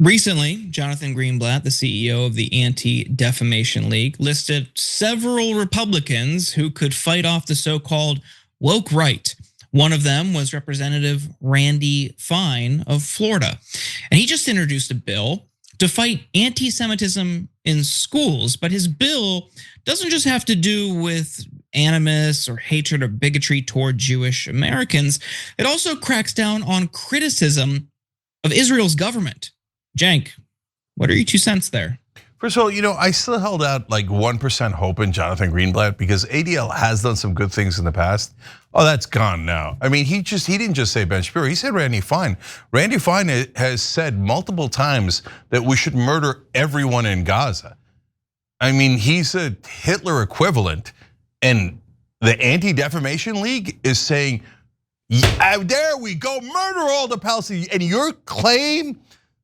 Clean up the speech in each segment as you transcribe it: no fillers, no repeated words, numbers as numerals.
Recently, Jonathan Greenblatt, the CEO of the Anti-Defamation League, listed several Republicans who could fight off the so-called woke right. One of them was Representative Randy Fine of Florida. And he just introduced a bill to fight anti-Semitism in schools. But his bill doesn't just have to do with animus or hatred or bigotry toward Jewish Americans. It also cracks down on criticism of Israel's government. Cenk, what are your 2 cents there? First of all, I still held out like 1% hope in Jonathan Greenblatt because ADL has done some good things in the past. Oh, that's gone now. I mean, he didn't just say Ben Shapiro, he said Randy Fine. Randy Fine has said multiple times that we should murder everyone in Gaza. I mean, he's a Hitler equivalent, and the Anti-Defamation League is saying, yeah, there we go, murder all the Palestinians. And your claim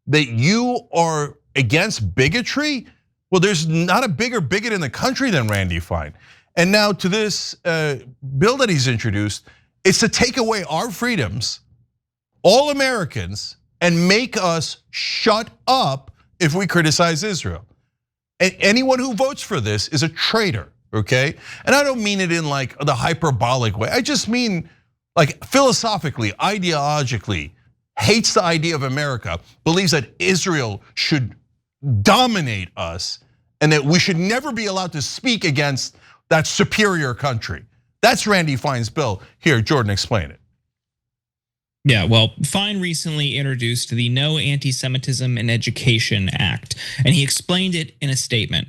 that you are against bigotry? Well, there's not a bigger bigot in the country than Randy Fine. And now to this bill that he's introduced, it's to take away our freedoms, all Americans, and make us shut up if we criticize Israel. And anyone who votes for this is a traitor, okay? And I don't mean it in like the hyperbolic way. I just mean like philosophically, ideologically, hates the idea of America, believes that Israel should dominate us and that we should never be allowed to speak against that superior country. That's Randy Fine's bill. Here, Jordan, explain it. Yeah, well, Fine recently introduced the No Anti-Semitism in Education Act, and he explained it in a statement.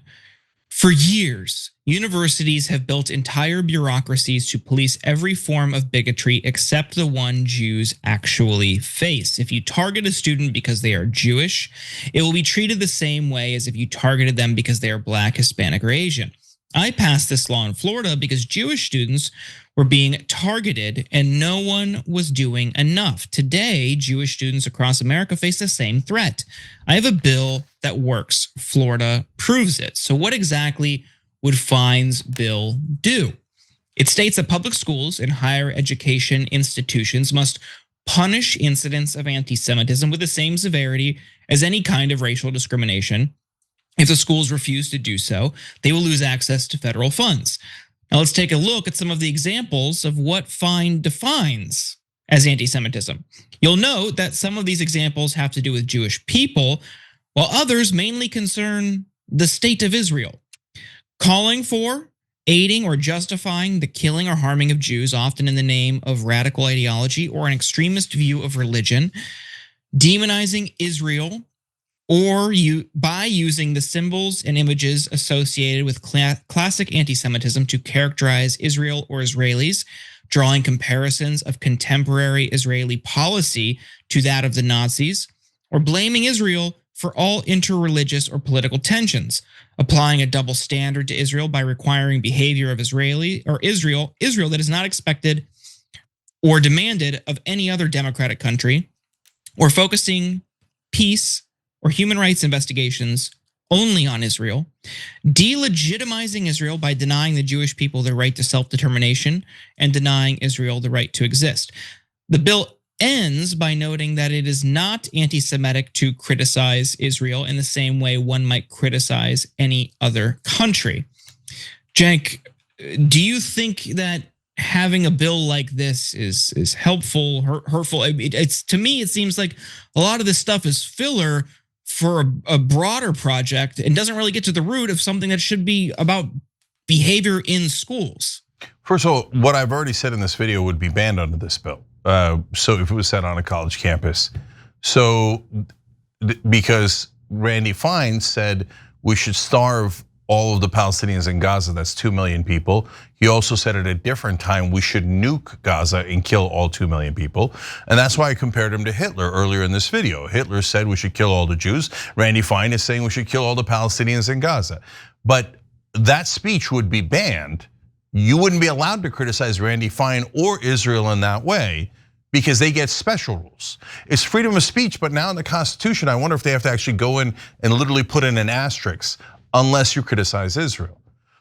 For years, universities have built entire bureaucracies to police every form of bigotry except the one Jews actually face. If you target a student because they are Jewish, it will be treated the same way as if you targeted them because they are Black, Hispanic, or Asian. I passed this law in Florida because Jewish students were being targeted and no one was doing enough. Today, Jewish students across America face the same threat. I have a bill that works. Florida proves it. So what exactly would Fine's bill do? It states that public schools and higher education institutions must punish incidents of anti-Semitism with the same severity as any kind of racial discrimination. If the schools refuse to do so, they will lose access to federal funds. Now let's take a look at some of the examples of what Fine defines as anti-Semitism. You'll note that some of these examples have to do with Jewish people, while others mainly concern the state of Israel. Calling for, aiding, or justifying the killing or harming of Jews, often in the name of radical ideology or an extremist view of religion, demonizing Israel, or by using the symbols and images associated with classic anti-Semitism to characterize Israel or Israelis, drawing comparisons of contemporary Israeli policy to that of the Nazis, or blaming Israel for all interreligious or political tensions, applying a double standard to Israel by requiring behavior of Israel that is not expected or demanded of any other democratic country, or focusing peace or human rights investigations only on Israel, delegitimizing Israel by denying the Jewish people their right to self-determination and denying Israel the right to exist. The bill ends by noting that it is not anti-Semitic to criticize Israel in the same way one might criticize any other country. Cenk, do you think that having a bill like this is helpful, hurtful? It's, to me, it seems like a lot of this stuff is filler for a broader project and doesn't really get to the root of something that should be about behavior in schools. First of all, what I've already said in this video would be banned under this bill. So if it was said on a college campus. So because Randy Fine said we should starve all of the Palestinians in Gaza, that's 2 million people. He also said at a different time we should nuke Gaza and kill all 2 million people. And that's why I compared him to Hitler earlier in this video. Hitler said we should kill all the Jews. Randy Fine is saying we should kill all the Palestinians in Gaza. But that speech would be banned. You wouldn't be allowed to criticize Randy Fine or Israel in that way because they get special rules. It's freedom of speech, but now in the Constitution, I wonder if they have to actually go in and literally put in an asterisk unless you criticize Israel.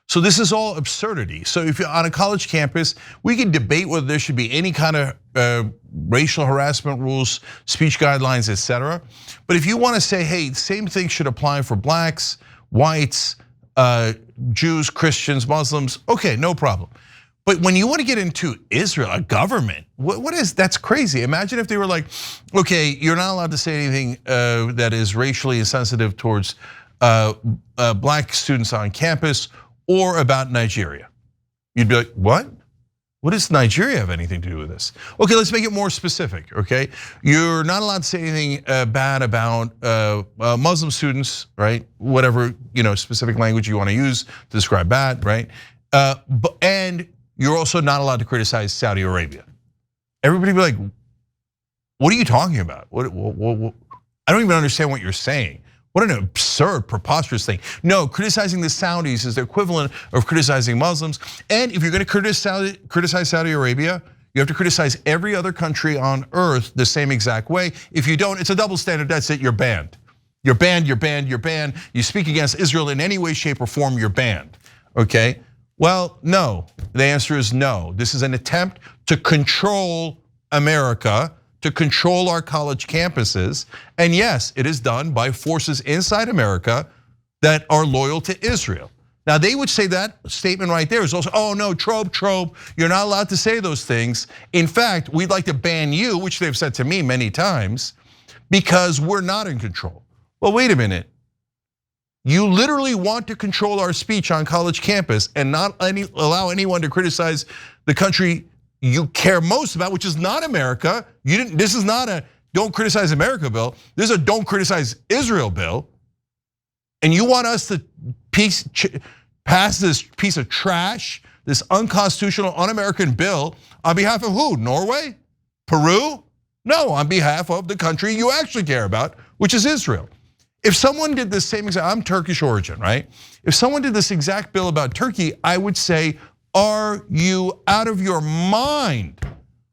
So this is all absurdity. So if you're on a college campus, we can debate whether there should be any kind of racial harassment rules, speech guidelines, etc. But if you want to say, hey, same thing should apply for blacks, whites, Jews, Christians, Muslims, okay, no problem. But when you want to get into Israel, a government, what is, that's crazy. Imagine if they were like, okay, you're not allowed to say anything that is racially insensitive towards black students on campus or about Nigeria. You'd be like, what? What does Nigeria have anything to do with this? Okay, let's make it more specific, okay? You're not allowed to say anything bad about Muslim students, right? Whatever, specific language you want to use to describe bad, right? And you're also not allowed to criticize Saudi Arabia. Everybody be like, what are you talking about? What, I don't even understand what you're saying. What an absurd, preposterous thing. No, criticizing the Saudis is the equivalent of criticizing Muslims. And if you're going to criticize Saudi Arabia, you have to criticize every other country on earth the same exact way. If you don't, it's a double standard, that's it, you're banned. You're banned, you're banned, you're banned. You speak against Israel in any way, shape, or form, you're banned, okay? Well, no, the answer is no. This is an attempt to control America, to control our college campuses. And yes, it is done by forces inside America that are loyal to Israel. Now they would say that statement right there is also, oh no, trope, you're not allowed to say those things. In fact, we'd like to ban you, which they've said to me many times, because we're not in control. Well, wait a minute. You literally want to control our speech on college campus and not allow anyone to criticize the country you care most about, which is not America. This is not a don't criticize America bill. This is a don't criticize Israel bill. And you want us to pass this piece of trash, this unconstitutional, un-American bill on behalf of who? Norway? Peru? No, on behalf of the country you actually care about, which is Israel. If someone did the same exact, I'm Turkish origin, right? If someone did this exact bill about Turkey, I would say, are you out of your mind?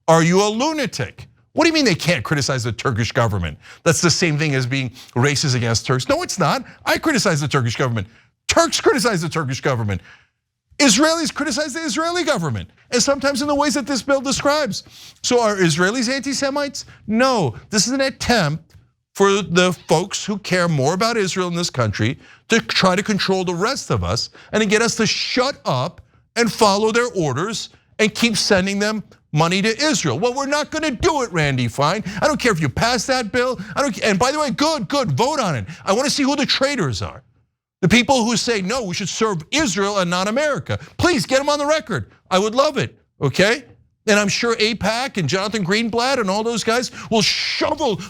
Are you a lunatic? What do you mean they can't criticize the Turkish government? That's the same thing as being racist against Turks. No, it's not. I criticize the Turkish government. Turks criticize the Turkish government. Israelis criticize the Israeli government, and sometimes in the ways that this bill describes. So are Israelis anti-Semites? No, this is an attempt for the folks who care more about Israel in this country to try to control the rest of us and to get us to shut up and follow their orders and keep sending them money to Israel. Well, we're not gonna do it, Randy Fine. I don't care if you pass that bill. And by the way, good, vote on it. I wanna see who the traitors are. The people who say, no, we should serve Israel and not America. Please get them on the record. I would love it, okay? And I'm sure AIPAC and Jonathan Greenblatt and all those guys will shovel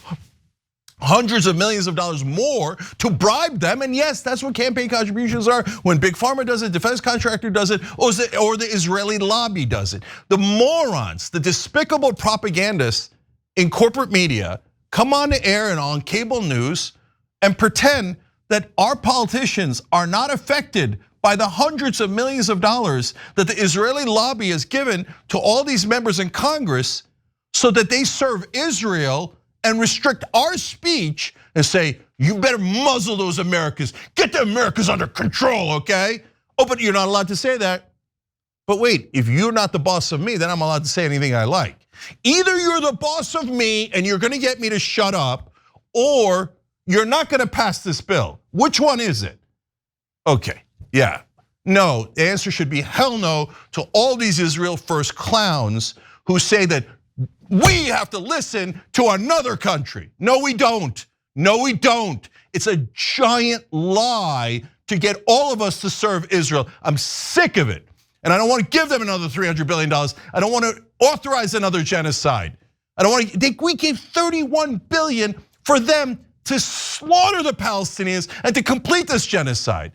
hundreds of millions of dollars more to bribe them. And yes, that's what campaign contributions are. When Big Pharma does it, defense contractor does it, or the Israeli lobby does it. The morons, the despicable propagandists in corporate media come on the air and on cable news and pretend that our politicians are not affected by the hundreds of millions of dollars that the Israeli lobby has given to all these members in Congress so that they serve Israel and restrict our speech and say, you better muzzle those Americans, get the Americans under control, okay? Oh, but you're not allowed to say that. But wait, if you're not the boss of me, then I'm allowed to say anything I like. Either you're the boss of me and you're gonna get me to shut up, or you're not gonna pass this bill. Which one is it? Okay, yeah. No, the answer should be hell no to all these Israel first clowns who say that we have to listen to another country. No, we don't. No, we don't. It's a giant lie to get all of us to serve Israel. I'm sick of it. And I don't want to give them another $300 billion. I don't want to authorize another genocide. I don't want to, we gave $31 billion for them to slaughter the Palestinians and to complete this genocide.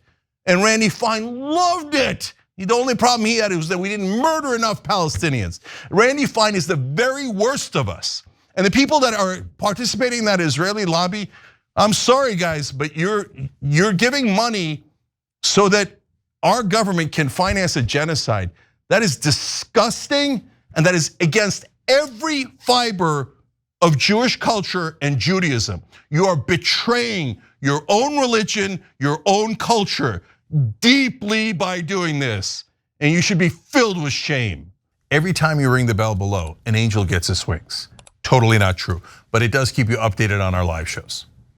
And Randy Fine loved it. The only problem he had was that we didn't murder enough Palestinians. Randy Fine is the very worst of us. And the people that are participating in that Israeli lobby, I'm sorry guys, but you're giving money so that our government can finance a genocide. That is disgusting, and that is against every fiber of Jewish culture and Judaism. You are betraying your own religion, your own culture. deeply by doing this, and you should be filled with shame. Every time you ring the bell below, an angel gets his wings. Totally not true, but it does keep you updated on our live shows.